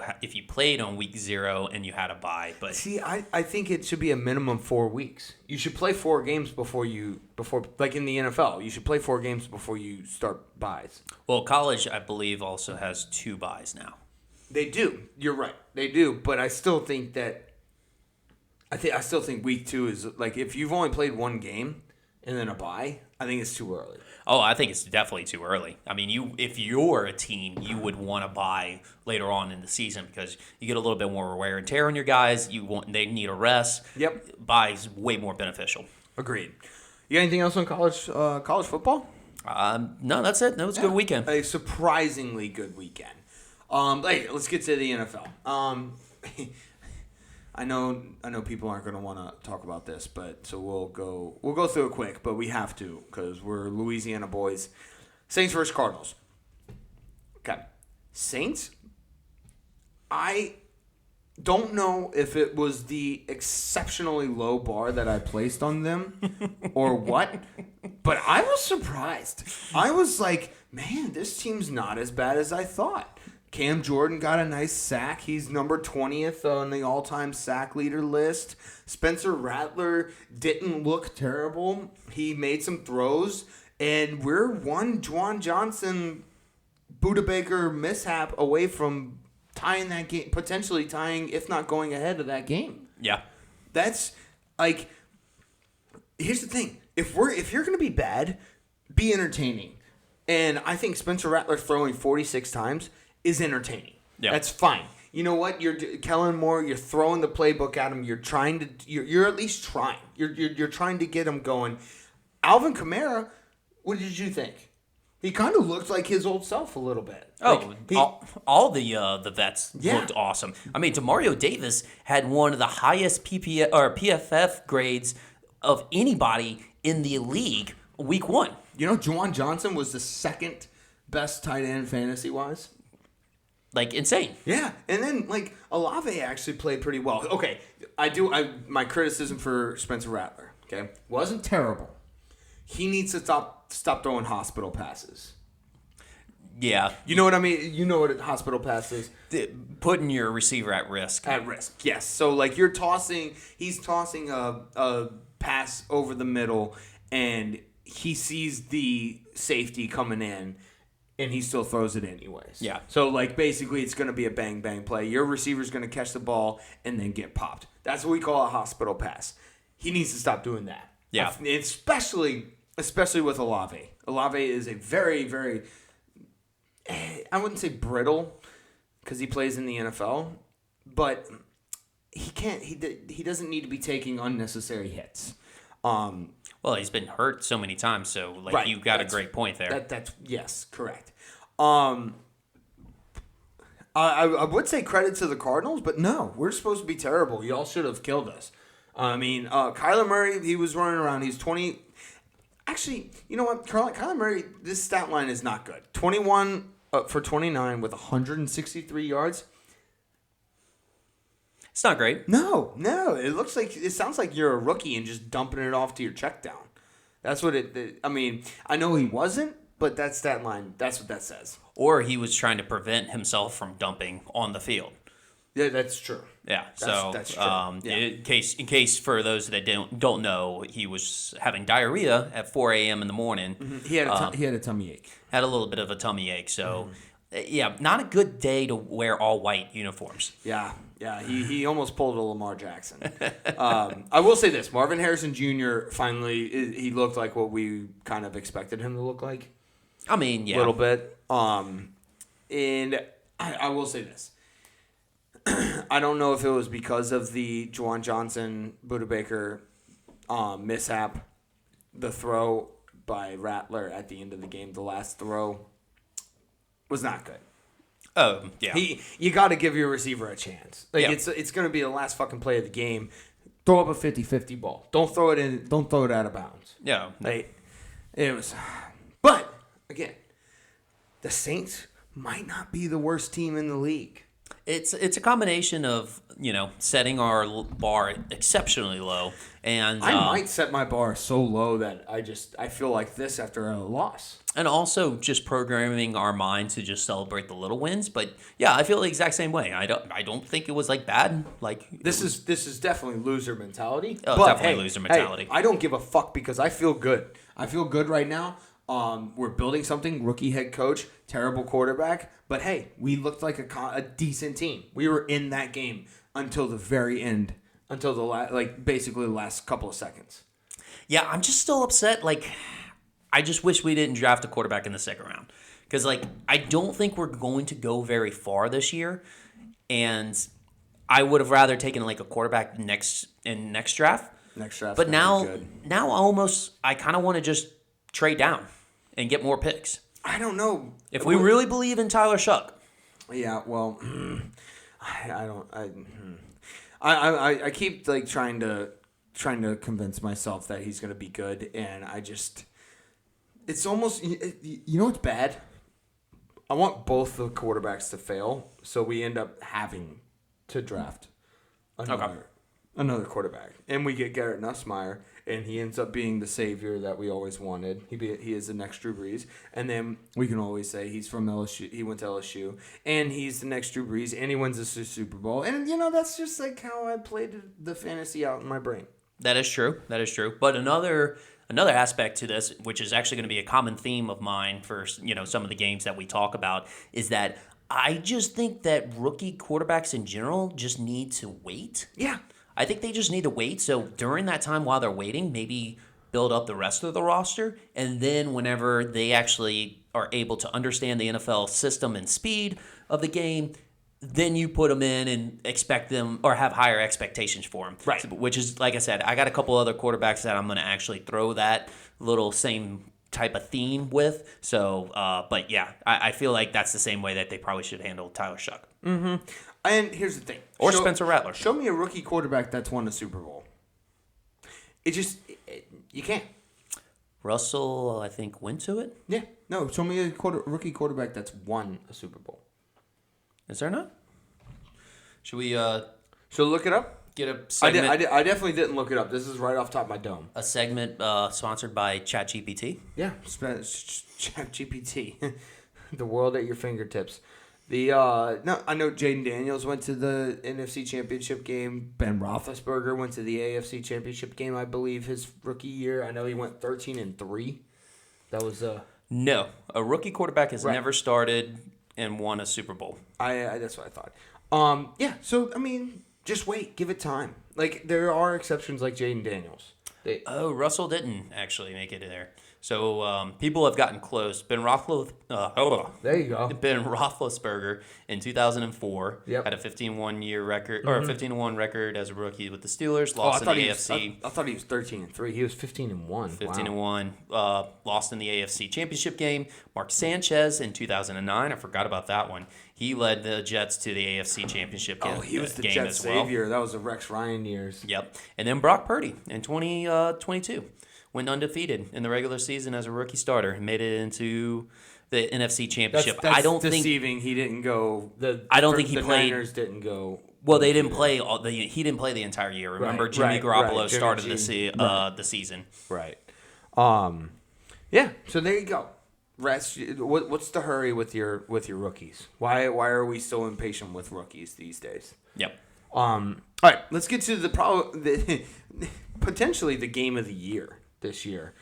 played on week 0 and you had a bye, but see, I think it should be a minimum 4 weeks. You should play 4 games before like in the NFL. You should play 4 games before you start buys. Well, college, I believe, also has 2 buys now. They do. You're right. They do. But I still think week 2 is like if you've only played 1 game and then a bye, I think it's too early. Oh, I think it's definitely too early. I mean, if you're a team, you would want to buy later on in the season because you get a little bit more wear and tear on your guys. They need a rest. Yep. Buy's way more beneficial. Agreed. You got anything else on college football? No, that's it. That was a good weekend. A surprisingly good weekend. Let's get to the NFL. I know people aren't going to want to talk about this, but so we'll go through it quick, but we have to because we're Louisiana boys. Saints versus Cardinals. Okay, Saints. I don't know if it was the exceptionally low bar that I placed on them or what, but I was surprised. I was like, man, this team's not as bad as I thought. Cam Jordan got a nice sack. He's number 20th on the all-time sack leader list. Spencer Rattler didn't look terrible. He made some throws. And we're one Juwan Johnson, Buda Baker mishap away from tying that game, potentially tying, if not going ahead of that game. Yeah. That's like, here's the thing. If you're going to be bad, be entertaining. And I think Spencer Rattler throwing 46 times is entertaining. Yeah. That's fine. You know what? You're Kellen Moore. You're throwing the playbook at him. You're trying to. You're at least trying. You're trying to get him going. Alvin Kamara. What did you think? He kind of looked like his old self a little bit. Oh, all the vets looked awesome. I mean, Demario Davis had one of the highest PFF grades of anybody in the league week 1. You know, Juwan Johnson was the second best tight end fantasy wise. like insane. Yeah, and then like Olave actually played pretty well. Okay, my criticism for Spencer Rattler, okay, wasn't terrible. He needs to stop throwing hospital passes. Yeah. You know what I mean? You know what a hospital pass is? Putting your receiver at risk. At risk, yes. So like he's tossing a pass over the middle, and he sees the safety coming in, and he still throws it anyways. Yeah. So like basically it's going to be a bang bang play. Your receiver's going to catch the ball and then get popped. That's what we call a hospital pass. He needs to stop doing that. Yeah. Especially with Olave. Olave is a very, very, I wouldn't say brittle because he plays in the NFL, but he doesn't need to be taking unnecessary hits. Well, he's been hurt so many times, so like right, you got a great point there. That's yes, correct. I would say credit to the Cardinals, but no, we're supposed to be terrible. Y'all should have killed us. I mean, Kyler Murray, he was running around. He's 20. Actually, you know what? Kyler Murray, this stat line is not good. 21 for 29 with 163 yards. It's not great. No. It sounds like you're a rookie and just dumping it off to your check down. That's what I mean, I know he wasn't, but that stat line, that's what that says. Or he was trying to prevent himself from dumping on the field. Yeah, that's true. Yeah, that's true. Yeah. In case for those that don't know, he was having diarrhea at 4 a.m. in the morning. Mm-hmm. He had a tummy ache. Had a little bit of a tummy ache. So, yeah, not a good day to wear all white uniforms. Yeah. He almost pulled a Lamar Jackson. I will say this: Marvin Harrison Jr. finally he looked like what we kind of expected him to look like. I mean, yeah, a little bit. And I will say this. I don't know if it was because of the Juwan Johnson, Buda Baker mishap, the throw by Rattler at the end of the game, the last throw was not good. Oh, yeah. You got to give your receiver a chance. Like it's going to be the last fucking play of the game. Throw up a 50-50 ball. Don't throw it out of bounds. Yeah. Like, it was. But again, the Saints might not be the worst team in the league. It's a combination of, setting our bar exceptionally low, and I might set my bar so low that I feel like this after a loss. And also just programming our mind to just celebrate the little wins. But yeah, I feel the exact same way. I don't think it was like bad. Like this is definitely loser mentality. Oh, but definitely loser mentality. I don't give a fuck because I feel good. I feel good right now. We're building something. Rookie head coach, terrible quarterback. But hey, we looked like a decent team. We were in that game until the very end, until basically the last couple of seconds. Yeah, I'm just still upset. Like, I just wish we didn't draft a quarterback in the second round because, I don't think we're going to go very far this year, and I would have rather taken a quarterback next draft. Next draft, but now I kind of want to just trade down and get more picks. I don't know if we really believe in Tyler Shuck. Yeah, well, I keep trying to convince myself that he's going to be good, and it's almost what's bad. I want both the quarterbacks to fail, so we end up having to draft another quarterback, and we get Garrett Nussmeier. And he ends up being the savior that we always wanted. He is the next Drew Brees. And then we can always say he's from LSU. He went to LSU. And he's the next Drew Brees. And he wins the Super Bowl. And, that's just how I played the fantasy out in my brain. That is true. But another aspect to this, which is actually going to be a common theme of mine for, some of the games that we talk about, is that I just think that rookie quarterbacks in general just need to wait. Yeah. I think they just need to wait. So during that time while they're waiting, maybe build up the rest of the roster. And then whenever they actually are able to understand the NFL system and speed of the game, then you put them in and expect them or have higher expectations for them. Right. So, which is, like I said, I got a couple other quarterbacks that I'm going to actually throw that little same type of theme with. So, but yeah, I feel like that's the same way that they probably should handle Tyler Shuck. Mm-hmm. And here's the thing. Or Spencer Rattler. Show me a rookie quarterback that's won a Super Bowl. You can't. Russell, I think, went to it. Yeah. No, show me a rookie quarterback that's won a Super Bowl. Is there not? Should we So look it up? get a segment? I definitely didn't look it up. This is right off top of my dome. A segment sponsored by ChatGPT? Yeah, ChatGPT. The world at your fingertips. I know Jaden Daniels went to the NFC Championship game. Ben Roethlisberger went to the AFC Championship game, I believe, his rookie year. I know he went 13-3. That was No, a rookie quarterback has never started and won a Super Bowl. That's what I thought. Yeah. So I mean, just wait, give it time. Like there are exceptions, like Jaden Daniels. Russell didn't actually make it in there. So people have gotten close. Ben Roethlisberger in 2004 had a 15-1 year record or a 15-1 record as a rookie with the Steelers. Lost in the AFC. I thought he was 13-3. He was 15-1. 15-1. Lost in the AFC Championship game. Mark Sanchez in 2009. I forgot about that one. He led the Jets to the AFC Championship game. Oh, he was the game Jets as well. savior. That was the Rex Ryan years. Yep. And then Brock Purdy in 2022. Went undefeated in the regular season as a rookie starter and made it into the NFC Championship. That's I don't deceiving. He didn't go. I don't think he the played. Niners didn't go. Well, they didn't play. He didn't play the entire year. Remember, Jimmy Garoppolo started the season. Right. Yeah. So there you go. What's the hurry with your rookies? Why are we so impatient with rookies these days? Yep. All right. Let's get to potentially the game of the year this year.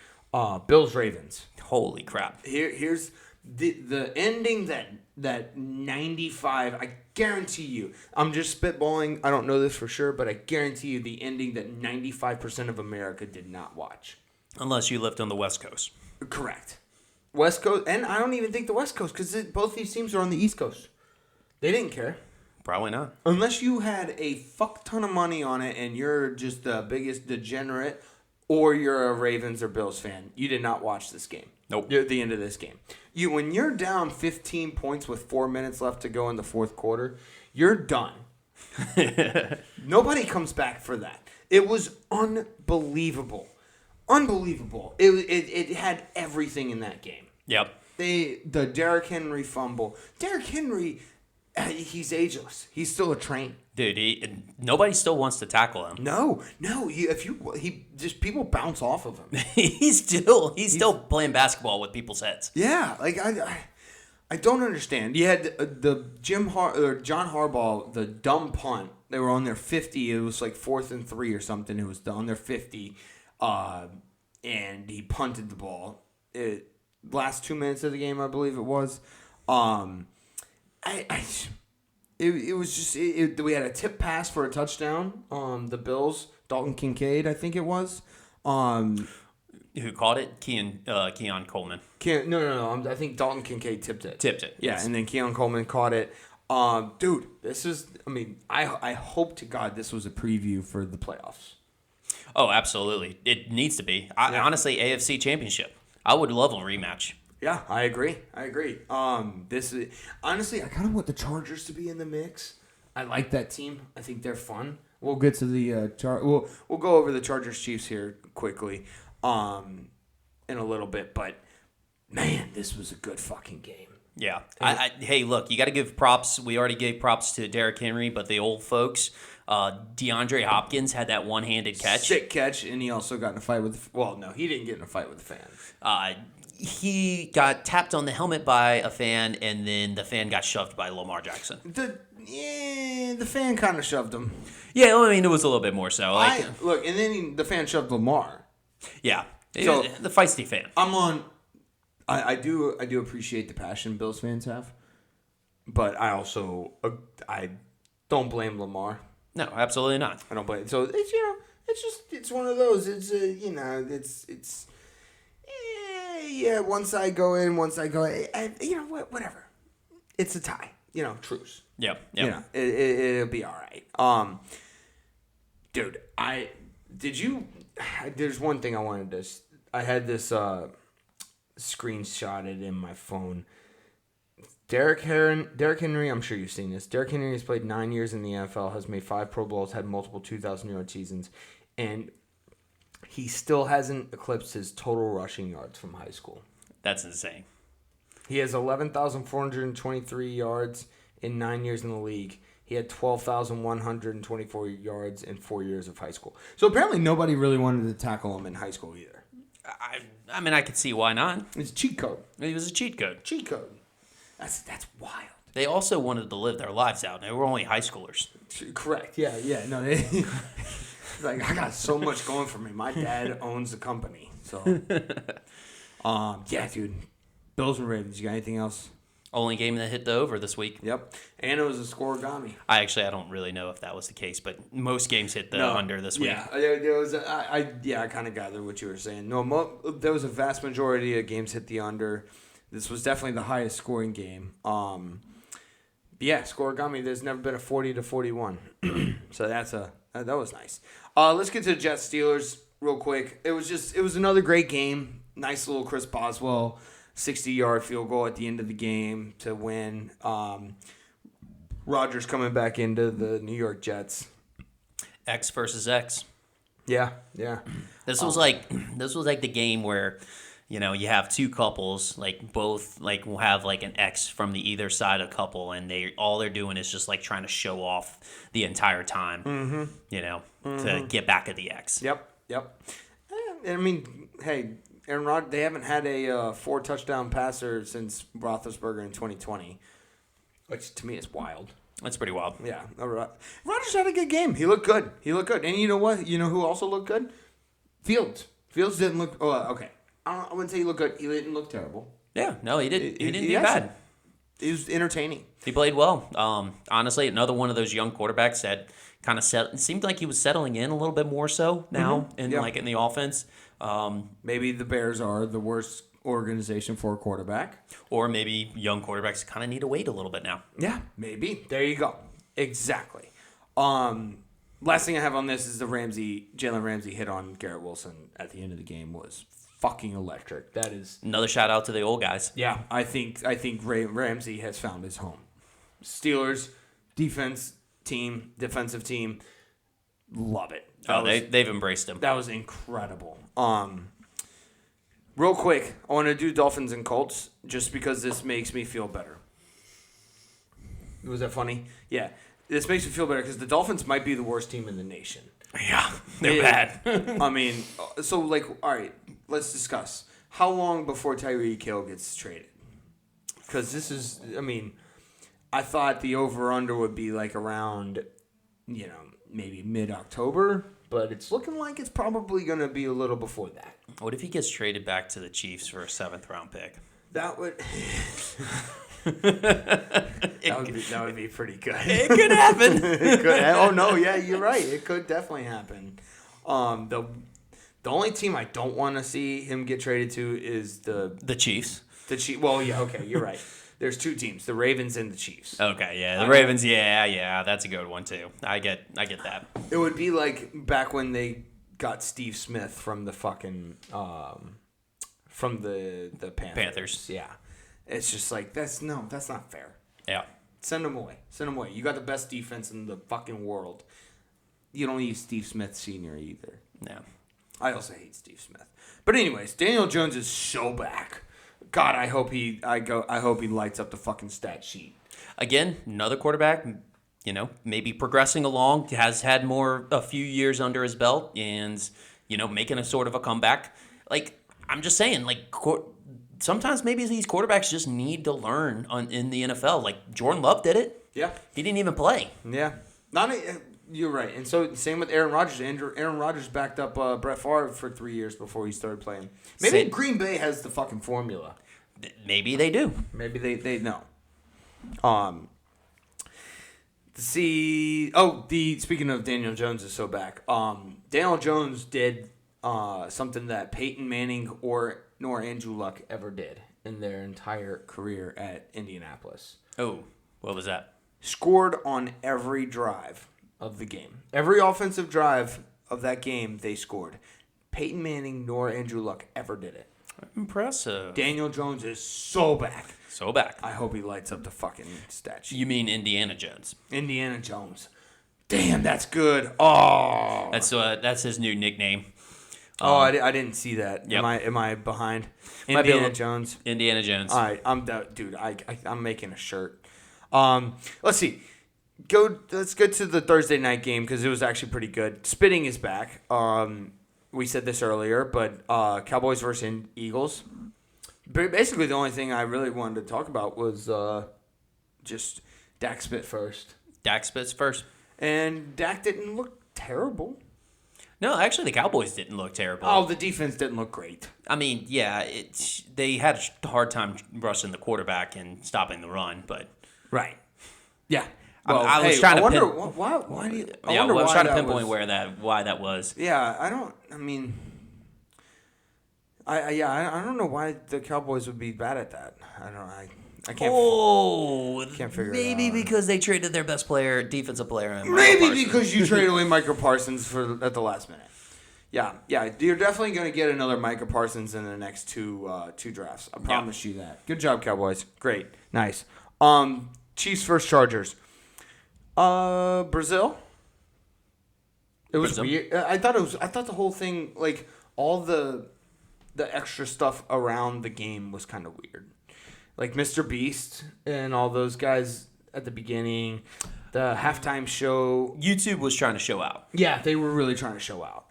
Bills Ravens. Holy crap. Here's the ending that 95. I guarantee you. I'm just spitballing. I don't know this for sure, but I guarantee you the ending that 95% of America did not watch. Unless you lived on the West Coast. Correct. West Coast, and I don't even think the West Coast, because both these teams are on the East Coast. They didn't care. Probably not. Unless you had a fuck ton of money on it and you're just the biggest degenerate, or you're a Ravens or Bills fan, you did not watch this game. Nope. At the end of this game. When you're down 15 points with 4 minutes left to go in the fourth quarter, you're done. Nobody comes back for that. It was unbelievable. Unbelievable. It had everything in that game. Yep. The Derrick Henry fumble. Derrick Henry, he's ageless. He's still a train. Dude, nobody still wants to tackle him. No. People bounce off of him. he's still playing basketball with people's heads. Yeah, like I don't understand. You had the John Harbaugh, the dumb punt. They were on their 50. It was like 4th and 3 or something. It was on their 50. And he punted the ball. Last 2 minutes of the game, I believe it was. It was just we had a tip pass for a touchdown. The Bills, Dalton Kincaid, I think it was. Who caught it? Keon Coleman. No. I think Dalton Kincaid tipped it. Yeah, yes. And then Keon Coleman caught it. Dude, this is. I mean, I hope to God this was a preview for the playoffs. Oh, absolutely. It needs to be. Honestly, AFC Championship. I would love a rematch. Yeah, I agree. This is honestly, I kind of want the Chargers to be in the mix. I like that team. I think they're fun. We'll get to the we'll go over the Chargers Chiefs here quickly, in a little bit. But man, this was a good fucking game. Yeah. Hey, look, you got to give props. We already gave props to Derrick Henry, but the old folks. DeAndre Hopkins had that one-handed catch. Sick catch, and he also got in a fight with... Well, no, he didn't get in a fight with the fan. He got tapped on the helmet by a fan, and then the fan got shoved by Lamar Jackson. The fan kind of shoved him. Yeah, I mean, it was a little bit more so. Look, and then the fan shoved Lamar. Yeah, so the feisty fan. I'm on... I do appreciate the passion Bills fans have, but I also... I don't blame Lamar. No, absolutely not. I don't blame it. So it's one of those. One side go in, one side go in. Whatever. It's a tie. Truce. Yep. It'll be all right. Dude, there's one thing I wanted to. I had this screenshotted in my phone. Derrick Henry, I'm sure you've seen this. Derrick Henry has played 9 years in the NFL, has made 5 Pro Bowls, had multiple 2,000-yard seasons, and he still hasn't eclipsed his total rushing yards from high school. That's insane. He has 11,423 yards in 9 years in the league. He had 12,124 yards in 4 years of high school. So apparently nobody really wanted to tackle him in high school either. I mean, I could see why not. It's a cheat code. It was a cheat code. Cheat code. That's wild. They also wanted to live their lives out. They were only high schoolers. Correct. Yeah. No, like, I got so much going for me. My dad owns the company. So, yeah, dude. Bills and Ravens. You got anything else? Only game that hit the over this week. Yep. And it was a scoregami. I don't really know if that was the case, but most games hit the under this week. Yeah, there was. I kind of gathered what you were saying. No, there was a vast majority of games hit the under. This was definitely the highest scoring game. Yeah, scoregami. There's never been a 40-41, so that was nice. Let's get to the Jets Steelers real quick. It was another great game. Nice little Chris Boswell 60-yard field goal at the end of the game to win. Rodgers coming back into the New York Jets. X versus X. Yeah. This was like the game where, you have two couples, like both like will have like an X from the either side of couple, and all they're doing is just like trying to show off the entire time. To get back at the X. Yep. I mean, hey, Aaron Rodgers, they haven't had a 4-touchdown passer since Roethlisberger in 2020, which to me is wild. That's pretty wild. Yeah. Rodgers had a good game. He looked good. And you know what? You know who also looked good? Fields. Fields didn't look... Oh, okay. I wouldn't say he looked good. He didn't look terrible. Yeah. No, he didn't do bad. He was entertaining. He played well. Honestly, another one of those young quarterbacks that kind of seemed like he was settling in a little bit more so now in the offense. Maybe the Bears are the worst organization for a quarterback. Or maybe young quarterbacks kind of need to wait a little bit now. Yeah, maybe. There you go. Exactly. Last thing I have on this is Jalen Ramsey hit on Garrett Wilson at the end of the game was fucking electric. That is another shout out to the old guys. Yeah, I think Ramsey has found his home. Steelers defensive team, love it. They've embraced him. That was incredible. Real quick, I want to do Dolphins and Colts just because this makes me feel better. Was that funny? Yeah. This makes me feel better because the Dolphins might be the worst team in the nation. Yeah, they're bad. I mean, so, like, all right, let's discuss. How long before Tyreek Hill gets traded? Because this is, I mean, I thought the over-under would be, like, around, maybe mid-October, but it's looking like it's probably going to be a little before that. What if he gets traded back to the Chiefs for a 7th-round pick? That would... that would be pretty good. It could happen. Oh no, yeah, you're right. It could definitely happen. The only team I don't want to see him get traded to is the Chiefs. The Chiefs. Well, yeah, okay, you're right. There's two teams, the Ravens and the Chiefs. Okay, yeah, the Ravens. Yeah, that's a good one too. I get that. It would be like back when they got Steve Smith from the fucking from the Panthers. Yeah. It's just like, that's not fair. Yeah. Send them away. You got the best defense in the fucking world. You don't need Steve Smith Sr. either. No. I also hate Steve Smith. But anyways, Daniel Jones is so back. God, I hope he lights up the fucking stat sheet. Again, another quarterback, maybe progressing along, has had a few years under his belt and, making a sort of a comeback. Like, I'm just saying, like, sometimes maybe these quarterbacks just need to learn in the NFL. Like, Jordan Love did it. Yeah. He didn't even play. Yeah. You're right. And so, same with Aaron Rodgers. Aaron Rodgers backed up Brett Favre for 3 years before he started playing. Maybe Green Bay has the fucking formula. Maybe they do. Maybe they know. Speaking of Daniel Jones is so back. Daniel Jones did something that Peyton Manning nor Andrew Luck ever did in their entire career at Indianapolis. Oh, what was that? Scored on every drive of the game. Every offensive drive of that game, they scored. Peyton Manning nor Andrew Luck ever did it. Impressive. Daniel Jones is so back. So back. I hope he lights up the fucking stat sheet. You mean Indiana Jones? Indiana Jones. Damn, that's good. Oh. That's his new nickname. I didn't see that. Yep. Am I behind? Indiana Jones. Indiana Jones. All right, I'm making a shirt. Let's see. Let's go to the Thursday night game because it was actually pretty good. Spitting is back. We said this earlier, but Cowboys versus Eagles. Basically, the only thing I really wanted to talk about was just Dak spit first. Dak spits first. And Dak didn't look terrible. No, actually, the Cowboys didn't look terrible. Oh, the defense didn't look great. I mean, yeah, they had a hard time rushing the quarterback and stopping the run, but right, yeah. Well, I was trying to wonder why do you? I was trying to pinpoint why that was. Yeah, I don't know why the Cowboys would be bad at that. I can't figure it out. Maybe because they traded their best player, defensive player. Maybe because you traded away Micah Parsons at the last minute. Yeah. You're definitely going to get another Micah Parsons in the next two drafts. I promise you that. Good job, Cowboys. Great, nice. Chiefs versus Chargers. Brazil. It was weird. I thought the whole thing, like all the extra stuff around the game was kind of weird. Like Mr. Beast and all those guys at the beginning, the halftime show. YouTube was trying to show out. Yeah, they were really trying to show out.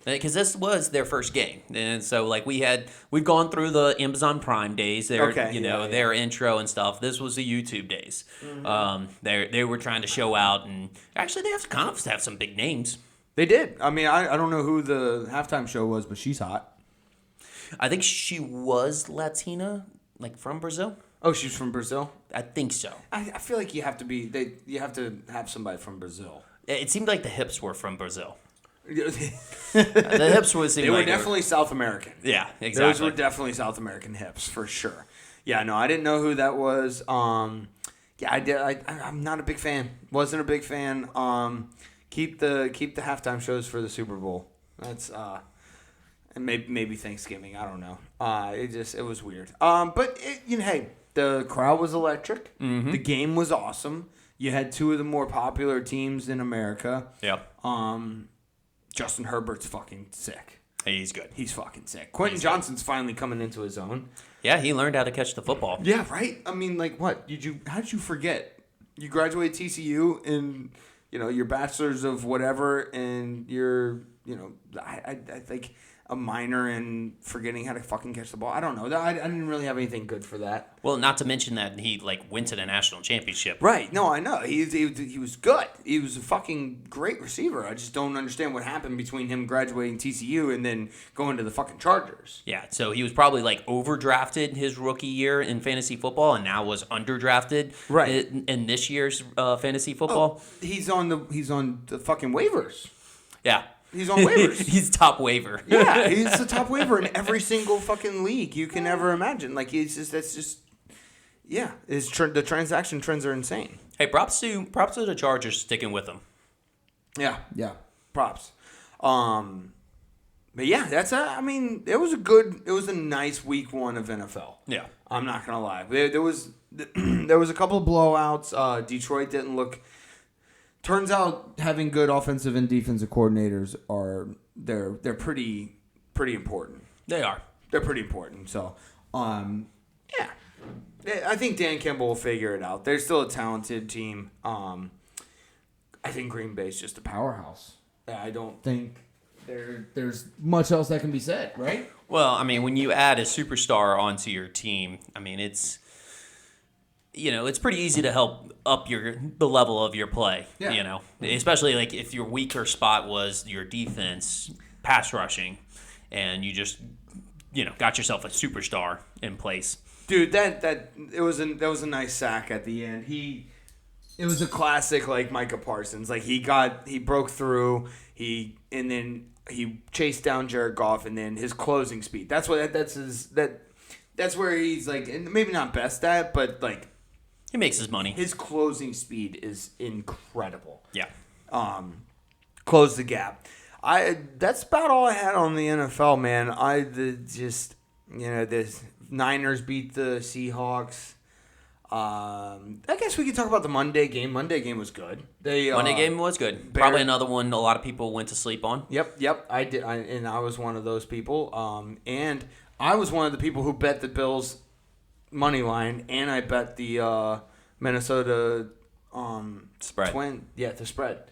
Because this was their first game, and so like we've gone through the Amazon Prime days, their intro and stuff. This was the YouTube days. Mm-hmm. They were trying to show out, and actually they have some big names. They did. I mean, I don't know who the halftime show was, but she's hot. I think she was Latina. Like from Brazil? Oh, she's from Brazil? I think so. I feel like you have to have somebody from Brazil. It seemed like the hips were from Brazil. The hips were definitely South American. Yeah, exactly. Those were definitely South American hips for sure. Yeah, no, I didn't know who that was. Yeah, I did. I'm not a big fan. Wasn't a big fan. Keep the halftime shows for the Super Bowl. That's and maybe Thanksgiving. I don't know. It was weird. But hey, the crowd was electric. Mm-hmm. The game was awesome. You had two of the more popular teams in America. Yep. Justin Herbert's fucking sick. Hey, he's good. He's fucking sick. Quentin Johnson's finally coming into his own. Yeah, he learned how to catch the football. Yeah, right. I mean, like, what how did you forget? You graduated TCU and your bachelor's of whatever, and you're I think a minor in forgetting how to fucking catch the ball. I don't know. I didn't really have anything good for that. Well, not to mention that he went to the national championship. Right. No, I know. He was good. He was a fucking great receiver. I just don't understand what happened between him graduating TCU and then going to the fucking Chargers. Yeah. So he was probably overdrafted his rookie year in fantasy football, and now was underdrafted. Right. In this year's fantasy football. Oh, he's on the fucking waivers. Yeah. He's on waivers. He's top waiver. Yeah, he's the top waiver in every single fucking league you can ever imagine. Like the transaction trends are insane. Hey, props to the Chargers sticking with him. Yeah, props. But yeah, it was a nice week one of NFL. Yeah, I'm not gonna lie. There was a couple of blowouts. Detroit didn't look. Turns out having good offensive and defensive coordinators they're pretty important. They are. They're pretty important. So, yeah, I think Dan Campbell will figure it out. They're still a talented team. I think Green Bay's just a powerhouse. I don't think there's much else that can be said, right? Well, I mean, when you add a superstar onto your team, I mean, it's pretty easy to help up the level of your play. Yeah. Especially if your weaker spot was your defense, pass rushing, and you just got yourself a superstar in place. Dude, that was a nice sack at the end. It was a classic Micah Parsons. He broke through. He chased down Jared Goff, and then his closing speed. That's where he's and maybe not best at, but he makes his money. His closing speed is incredible. Yeah. Close the gap. That's about all I had on the NFL, man. The Niners beat the Seahawks. I guess we could talk about the Monday game. Monday game was good. Monday game was good. Probably another one a lot of people went to sleep on. Yep. I did, and I was one of those people. And I was one of the people who bet the Bills money line, and I bet the Minnesota spread. The spread.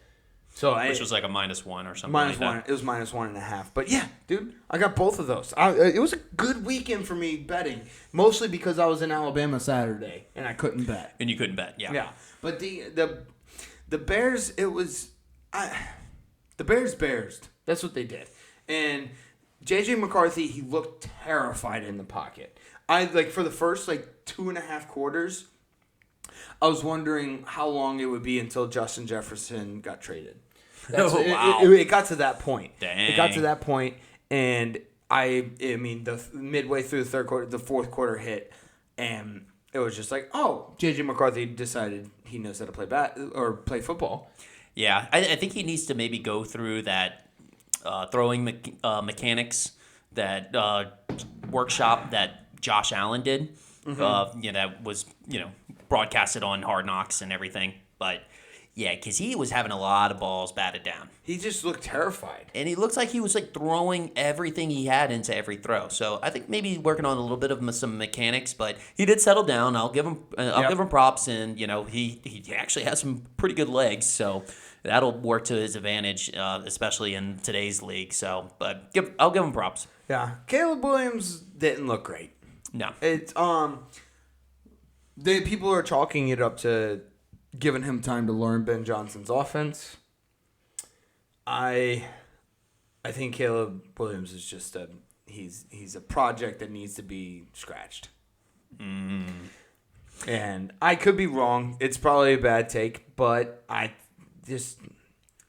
So Which was like a -1 or something minus like one. that. It was -1.5. But yeah, dude, I got both of those. It was a good weekend for me betting, mostly because I was in Alabama Saturday and I couldn't bet. And you couldn't bet, yeah. Yeah, but the Bears, the Bears. That's what they did, and JJ McCarthy, he looked terrified in the pocket. For the first 2.5 quarters, I was wondering how long it would be until Justin Jefferson got traded. Wow. It got to that point. Dang. It got to that point, and the midway through the third quarter, the fourth quarter hit, and it was just like, oh, JJ McCarthy decided he knows how to play football. Yeah, I think he needs to maybe go through that throwing mechanics, that workshop that Josh Allen did. That was broadcasted on Hard Knocks and everything. But yeah, because he was having a lot of balls batted down. He just looked terrified, and he looks like he was throwing everything he had into every throw. So I think maybe working on a little bit of some mechanics, but he did settle down. I'll give him give him props, and he actually has some pretty good legs, so that'll work to his advantage, especially in today's league. So, but I'll give him props. Yeah, Caleb Williams didn't look great. No, it's people are chalking it up to giving him time to learn Ben Johnson's offense. I think Caleb Williams is just he's a project that needs to be scratched. And I could be wrong. It's probably a bad take, but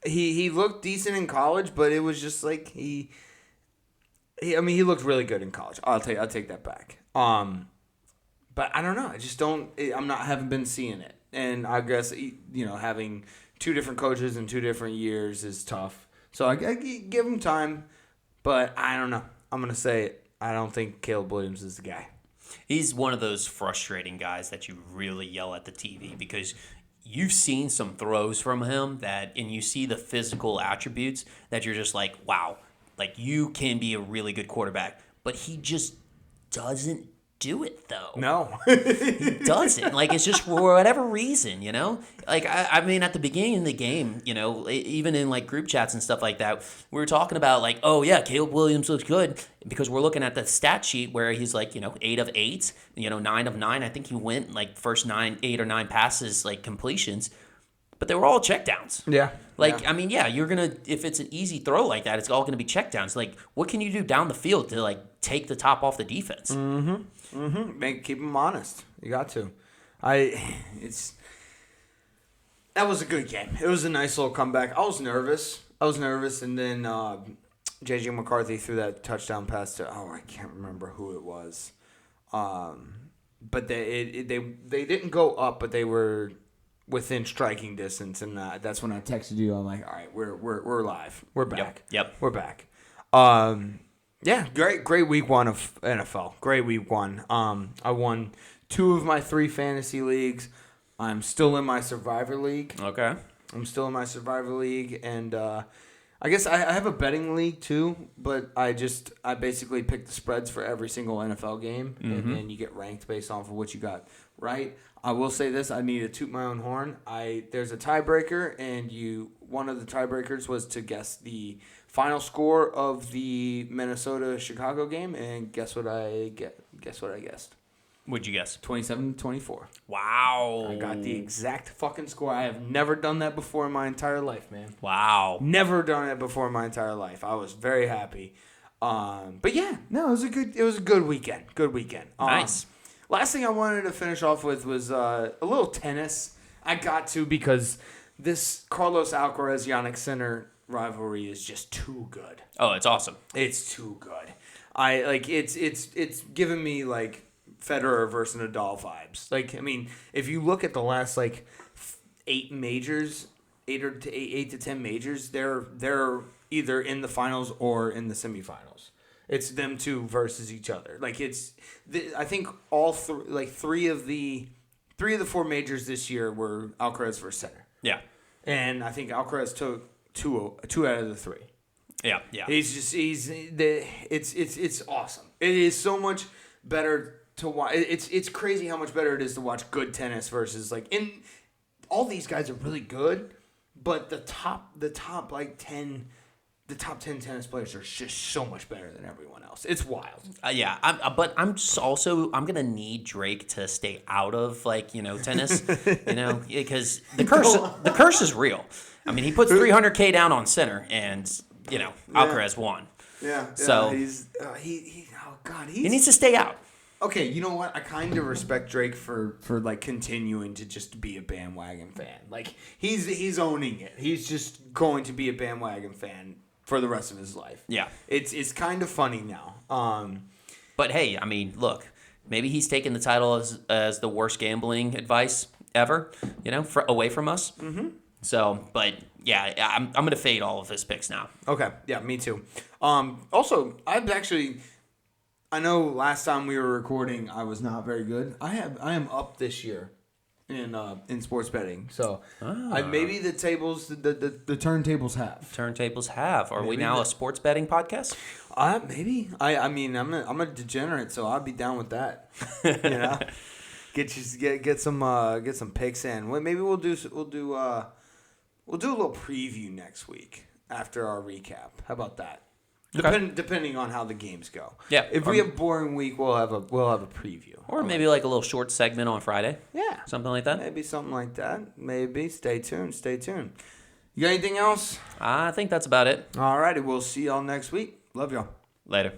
he looked decent in college, but it was just like he looked really good in college. I'll take that back. But I don't know. I just haven't been seeing it. And I guess, having two different coaches in 2 different years is tough. So I give him time, but I don't know. I'm going to say it. I don't think Caleb Williams is the guy. He's one of those frustrating guys that you really yell at the TV because you've seen some throws from him and you see the physical attributes that you're just like, wow, you can be a really good quarterback. But he just doesn't do it, though. No. He doesn't. It's just for whatever reason, at the beginning of the game, even in group chats and stuff like that, we were talking about oh yeah, Caleb Williams looks good because we're looking at the stat sheet where he's 8 of 8, 9 of 9. I think he went first 8 or 9 passes, completions, but they were all checkdowns. Yeah. You're going to, if it's an easy throw like that, it's all going to be checkdowns. What can you do down the field to take the top off the defense? Keep them honest. You got to. That was a good game. It was a nice little comeback. I was nervous, and then JJ McCarthy threw that touchdown pass to I can't remember who it was. But they didn't go up, but they were within striking distance, and that's when I texted you. I'm like, all right, we're live. We're back. Yep. We're back. Yeah, great week 1 of NFL. Great week 1. I won 2 of my 3 fantasy leagues. I'm still in my Survivor League. Okay. I'm still in my Survivor League, and I guess I have a betting league too, but I basically pick the spreads for every single NFL game, and then you get ranked based off of what you got right. I will say this: I need to toot my own horn. There's a tiebreaker, and one of the tiebreakers was to guess the final score of the Minnesota-Chicago game, and guess what I guessed? What'd you guess? 27-24. Wow. I got the exact fucking score. I have never done that before in my entire life, man. Wow. Never done it before in my entire life. I was very happy. But yeah, no, it was a good weekend. Good weekend. Nice. Last thing I wanted to finish off with was a little tennis. I got to because this Carlos Alcaraz Jannik Sinner rivalry is just too good. Oh, it's awesome. It's too good. It's giving me Federer versus Nadal vibes. If you look at the last 8 majors, 8 to 10 majors, they're either in the finals or in the semifinals. It's them two versus each other. I think all three of the 4 majors this year were Alcaraz versus Sinner. Yeah. And I think Alcaraz took 2 out of the 3. Yeah. It's awesome. It is so much better to watch. It's crazy how much better it is to watch good tennis versus like all these guys are really good, but the top 10 tennis players are just so much better than everyone else. It's wild. But I'm gonna need Drake to stay out of tennis, because the curse is real. I mean, he puts 300K down on center, and Alcaraz won. Yeah. So he needs to stay out. Okay, you know what? I kind of respect Drake for like continuing to just be a bandwagon fan. Like he's owning it. He's just going to be a bandwagon fan for the rest of his life. Yeah. It's kind of funny now. But hey, I mean, look, maybe he's taken the title as the worst gambling advice ever, away from us. Mm-hmm. So, but yeah, I'm going to fade all of his picks now. Okay. Yeah, me too. Also, I know last time we were recording, I was not very good. I am up this year in sports betting. So maybe the tables, the turntables have. Turntables have. Are we now a sports betting podcast? Maybe. I mean, I'm a degenerate, so I'll be down with that. Get some picks in. Maybe we'll do a little preview next week after our recap. How about that? Okay. Depending on how the games go. Yeah. If we have a boring week, we'll have a preview. Or maybe like a little short segment on Friday. Yeah. Something like that. Maybe something like that. Maybe. Stay tuned. You got anything else? I think that's about it. All righty. We'll see y'all next week. Love y'all. Later.